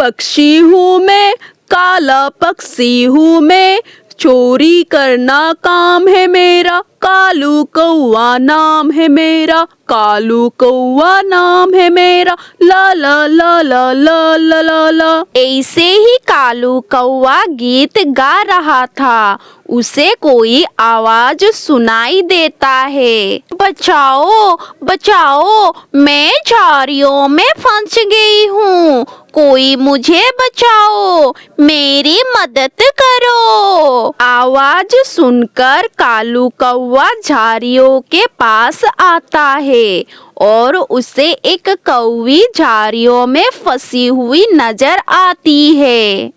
पक्षी हूँ मैं, काला पक्षी हूँ मैं, चोरी करना काम है मेरा, कालू कौआ नाम है मेरा, कालू कौआ नाम है मेरा, ला ला ला ला ला ला ला ला। ऐसे ही कालू कौआ गीत गा रहा था। उसे कोई आवाज सुनाई देता है, बचाओ बचाओ, मैं झाड़ियों में फंस गई हूँ, कोई मुझे बचाओ, मेरी मदद करो। आवाज सुनकर कालू कौआ झाड़ियों के पास आता है और उसे एक कौवी झाड़ियों में फंसी हुई नजर आती है।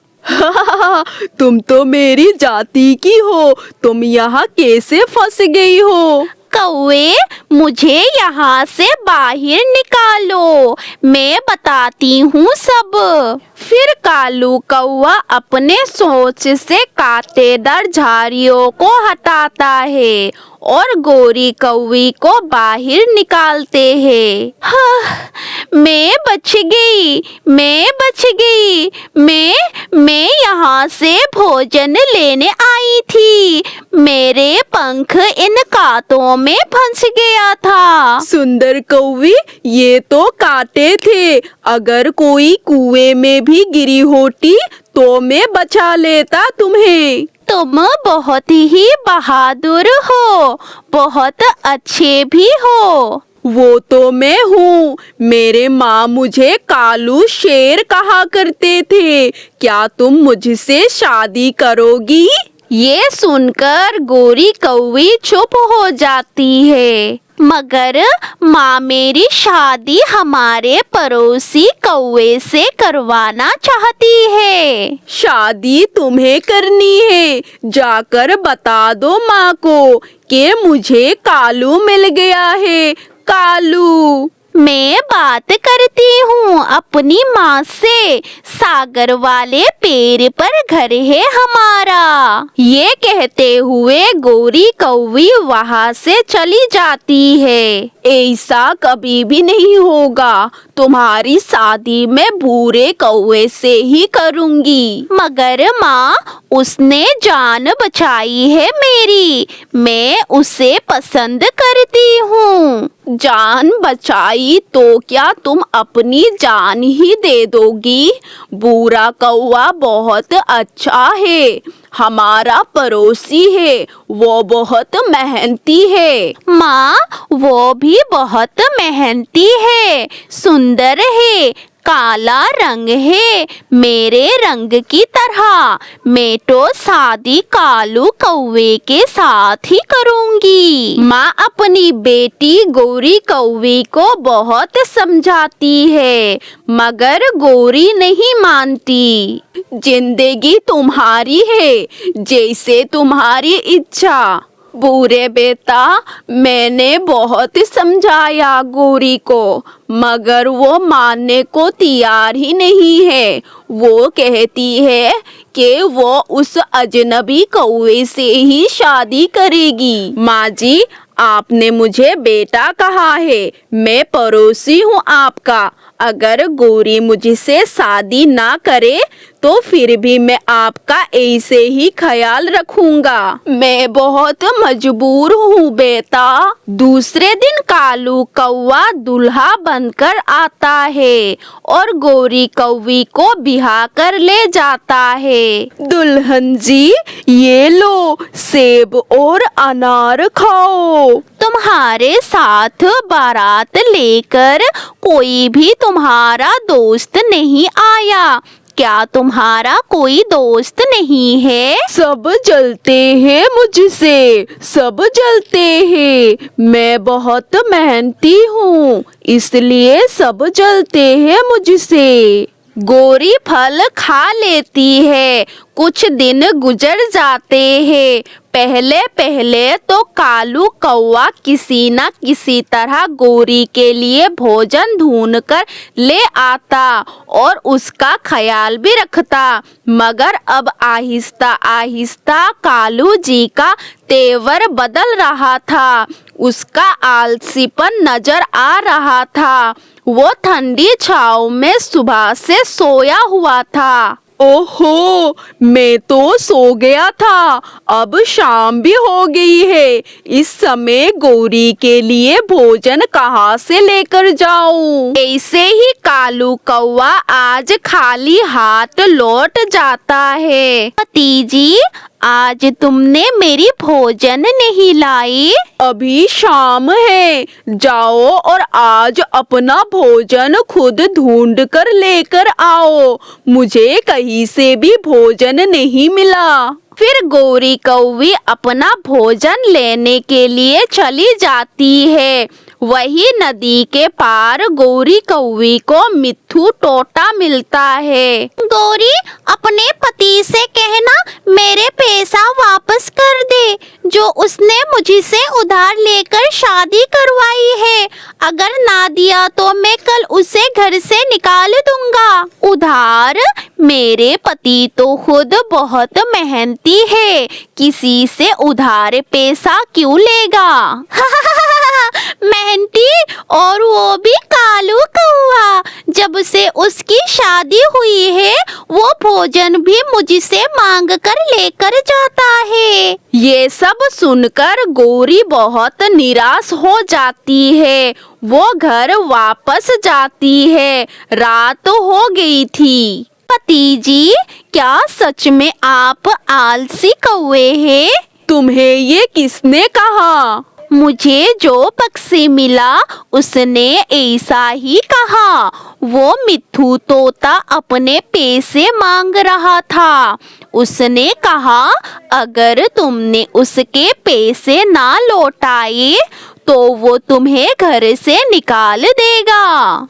तुम तो मेरी जाति की हो, तुम यहाँ कैसे फंस गई हो? कौवे, मुझे यहाँ से बाहर निकालो, मैं बताती हूँ सब। फिर कालू कौवा अपने सोच से कांटेदार झाड़ियों को हटाता है और गोरी कौवी को बाहर निकालते हैं। हाँ, मैं बच गई, मैं बच गई, मैं यहाँ से भोजन लेने आई थी, मेरे पंख इन कांटों में फंस गया था। सुंदर कौवी, ये तो कांटे थे, अगर कोई कुएं में भी गिरी होती तो मैं बचा लेता तुम्हें। तुम बहुत ही बहादुर हो, बहुत अच्छे भी हो। वो तो मैं हूँ, मेरे माँ मुझे कालू शेर कहा करते थे, क्या तुम मुझसे शादी करोगी? ये सुनकर गोरी कौवी चुप हो जाती है। मगर माँ मेरी शादी हमारे पड़ोसी कौवे से करवाना चाहती है। शादी तुम्हें करनी है, जाकर बता दो माँ को कि मुझे कालू मिल गया है। कालू, मैं बात करती हूँ अपनी माँ से, सागर वाले पेड़ पर घर है हमारा। ये कहते हुए गोरी कौवी वहाँ से चली जाती है। ऐसा कभी भी नहीं होगा, तुम्हारी शादी मैं भूरे कौवे से ही करूँगी। मगर माँ, उसने जान बचाई है मेरी, मैं उसे पसंद करती हूँ। जान बचाई तो क्या तुम अपनी जान ही दे दोगी? भूरा कौवा बहुत अच्छा है, हमारा पड़ोसी है, वो बहुत मेहनती है। माँ, वो भी बहुत मेहनती है, सुंदर है, काला रंग है, मेरे रंग की तरह। मैं तो शादी कालू कौवे के साथ ही करूँगी। माँ अपनी बेटी गोरी कौवी को बहुत समझाती है, मगर गोरी नहीं मानती। जिंदगी तुम्हारी है, जैसे तुम्हारी इच्छा। बूढ़े बेटा, मैंने बहुत समझाया गोरी को, मगर वो मानने को तैयार ही नहीं है। वो कहती है कि वो उस अजनबी कौवे से ही शादी करेगी। माँ जी, आपने मुझे बेटा कहा है, मैं पड़ोसी हूँ आपका। अगर गोरी मुझसे शादी ना करे तो फिर भी मैं आपका ऐसे ही ख्याल रखूंगा। मैं बहुत मजबूर हूँ बेटा। दूसरे दिन कालू कौवा दूल्हा बनकर आता है और गोरी कौवी को बिहा कर ले जाता है। दुल्हन जी, ये लो सेब और अनार खाओ। तुम्हारे साथ बारात लेकर कोई भी तुम्हारा दोस्त नहीं आया, क्या तुम्हारा कोई दोस्त नहीं है? सब जलते हैं मुझसे, सब जलते हैं। मैं बहुत मेहनती हूँ, इसलिए सब जलते हैं मुझसे। गोरी फल खा लेती है। कुछ दिन गुजर जाते हैं। पहले पहले तो कालू कौवा किसी न किसी तरह गौरी के लिए भोजन ढूंढकर ले आता और उसका ख्याल भी रखता, मगर अब आहिस्ता आहिस्ता कालू जी का तेवर बदल रहा था। उसका आलसीपन नजर आ रहा था। वो ठंडी छांव में सुबह से सोया हुआ था। ओहो, मैं तो सो गया था। अब शाम भी हो गई है। इस समय गौरी के लिए भोजन कहाँ से लेकर जाऊं? ऐसे ही कालू कौवा आज खाली हाथ लौट जाता है। भतीजी, आज तुमने मेरी भोजन नहीं लाई? अभी शाम है, जाओ और आज अपना भोजन खुद ढूंढ कर लेकर आओ। मुझे कहीं से भी भोजन नहीं मिला। फिर गौरी कौवी अपना भोजन लेने के लिए चली जाती है। वही नदी के पार गौरी कौवी को मिट्ठू तोता मिलता है। गौरी, अपने पति से कहना मेरे पैसा वापस कर दे जो उसने मुझसे उधार लेकर शादी करवाई है। अगर ना दिया तो मैं कल उसे घर से निकाल दूंगा। उधार? मेरे पति तो खुद बहुत मेहनती है, किसी से उधार पैसा क्यों लेगा? मेहनती, और वो भी कालू कौवा। जब से उसकी शादी हुई है वो भोजन भी मुझसे मांग कर लेकर जाता है। ये सब सुनकर गौरी बहुत निराश हो जाती है। वो घर वापस जाती है। रात हो गई थी। भतीजी, क्या सच में आप आलसी कौवे हैं? तुम्हें ये किसने कहा? मुझे जो पक्षी मिला उसने ऐसा ही कहा। वो मिट्ठू तोता अपने पैसे मांग रहा था। उसने कहा, अगर तुमने उसके पैसे ना लौटाए तो वो तुम्हें घर से निकाल देगा।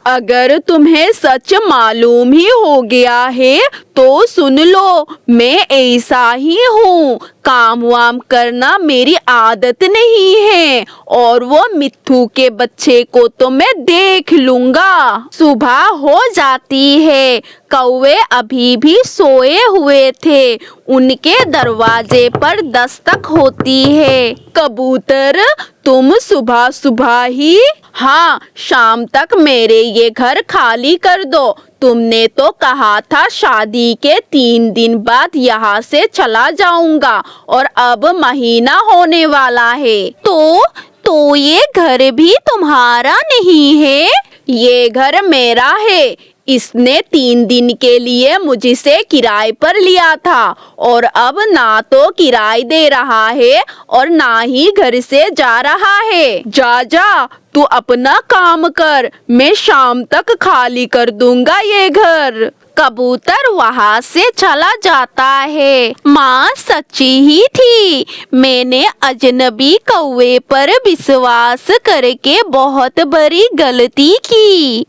अगर तुम्हें सच मालूम ही हो गया है तो सुन लो, मैं ऐसा ही हूँ। काम वाम करना मेरी आदत नहीं है और वो मिट्ठू के बच्चे को तो मैं देख लूंगा। सुबह हो जाती है। कौवे अभी भी सोए हुए थे। उनके दरवाजे पर दस्तक होती है। कबूतर, तुम सुबह सुबह ही? हाँ, शाम तक मेरे ये घर खाली कर दो। तुमने तो कहा था शादी के 3 दिन बाद यहाँ से चला जाऊंगा और अब महीना होने वाला है। तो ये घर भी तुम्हारा नहीं है? ये घर मेरा है। इसने 3 दिन के लिए मुझसे किराए पर लिया था और अब ना तो किराए दे रहा है और ना ही घर से जा रहा है। जा जा, तू अपना काम कर। मैं शाम तक खाली कर दूंगा ये घर। कबूतर वहाँ से चला जाता है। माँ सच्ची ही थी। मैंने अजनबी कौवे पर विश्वास करके बहुत बड़ी गलती की।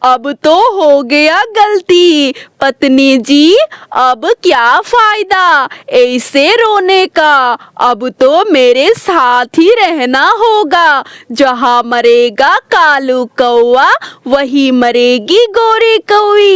अब तो हो गया गलती। पत्नी जी, अब क्या फायदा ऐसे रोने का? अब तो मेरे साथ ही रहना होगा। जहाँ मरेगा कालू कौवा वही मरेगी गौरी कौवी।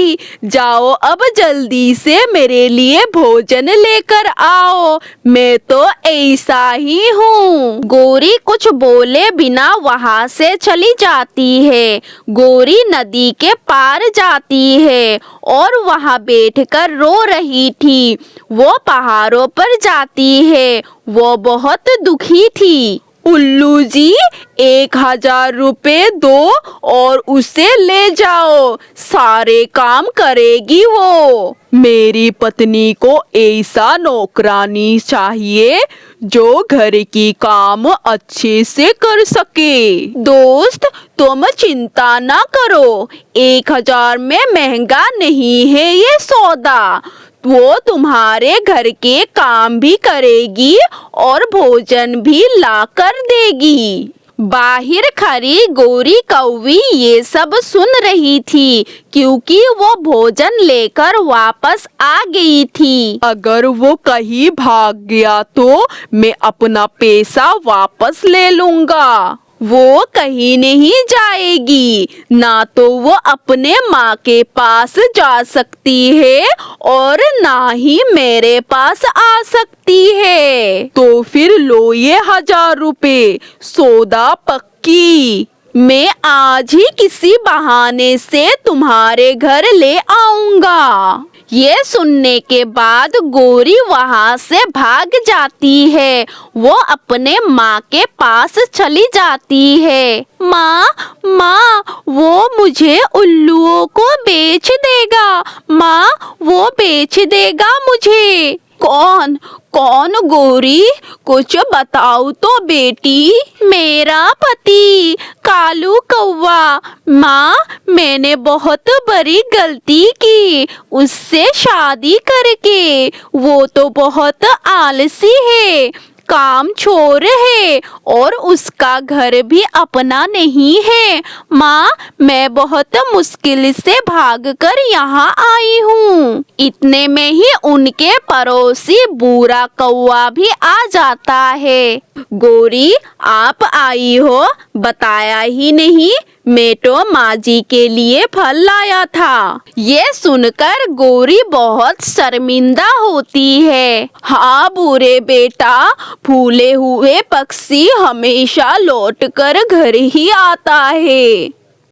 जाओ अब जल्दी से मेरे लिए भोजन लेकर आओ। मैं तो ऐसा ही हूँ। गौरी कुछ बोले बिना वहाँ से चली जाती है। गौरी नदी के पार जाती है और वहाँ बैठकर रो रही थी। वो पहाड़ों पर जाती है। वो बहुत दुखी थी। उल्लू जी, 1000 रुपए दो और उसे ले जाओ। सारे काम करेगी वो। मेरी पत्नी को ऐसा नौकरानी चाहिए जो घर की काम अच्छे से कर सके। दोस्त, तुम चिंता ना करो। 1000 में महंगा नहीं है ये सौदा। वो तुम्हारे घर के काम भी करेगी और भोजन भी ला कर देगी। बाहर खड़ी गोरी कौवी ये सब सुन रही थी क्योंकि वो भोजन लेकर वापस आ गई थी। अगर वो कहीं भाग गया तो मैं अपना पैसा वापस ले लूंगा। वो कहीं नहीं जाएगी, ना तो वो अपने माँ के पास जा सकती है और ना ही मेरे पास आ सकती है। तो फिर लो ये 1000 रुपए, सौदा पक्की। मैं आज ही किसी बहाने से तुम्हारे घर ले आऊंगा। ये सुनने के बाद गोरी वहां से भाग जाती है। वो अपने माँ के पास चली जाती है। माँ, माँ, वो मुझे उल्लुओं को बेच देगा। माँ, वो बेच देगा मुझे। कौन कौन गोरी, कुछ बताओ तो बेटी। मेरा पति कालू कौवा। माँ, मैंने बहुत बड़ी गलती की उससे शादी करके। वो तो बहुत आलसी है, काम छोर है और उसका घर भी अपना नहीं है। माँ, मैं बहुत मुश्किल से भागकर यहाँ आई हूँ। इतने में ही उनके पड़ोसी बूढ़ा कौवा भी आ जाता है। गोरी, आप आई हो, बताया ही नहीं। मैं तो माँ जी के लिए फल लाया था। ये सुनकर गोरी बहुत शर्मिंदा होती है। हाँ बूढ़े बेटा, फूले हुए पक्षी हमेशा लौटकर घर ही आता है।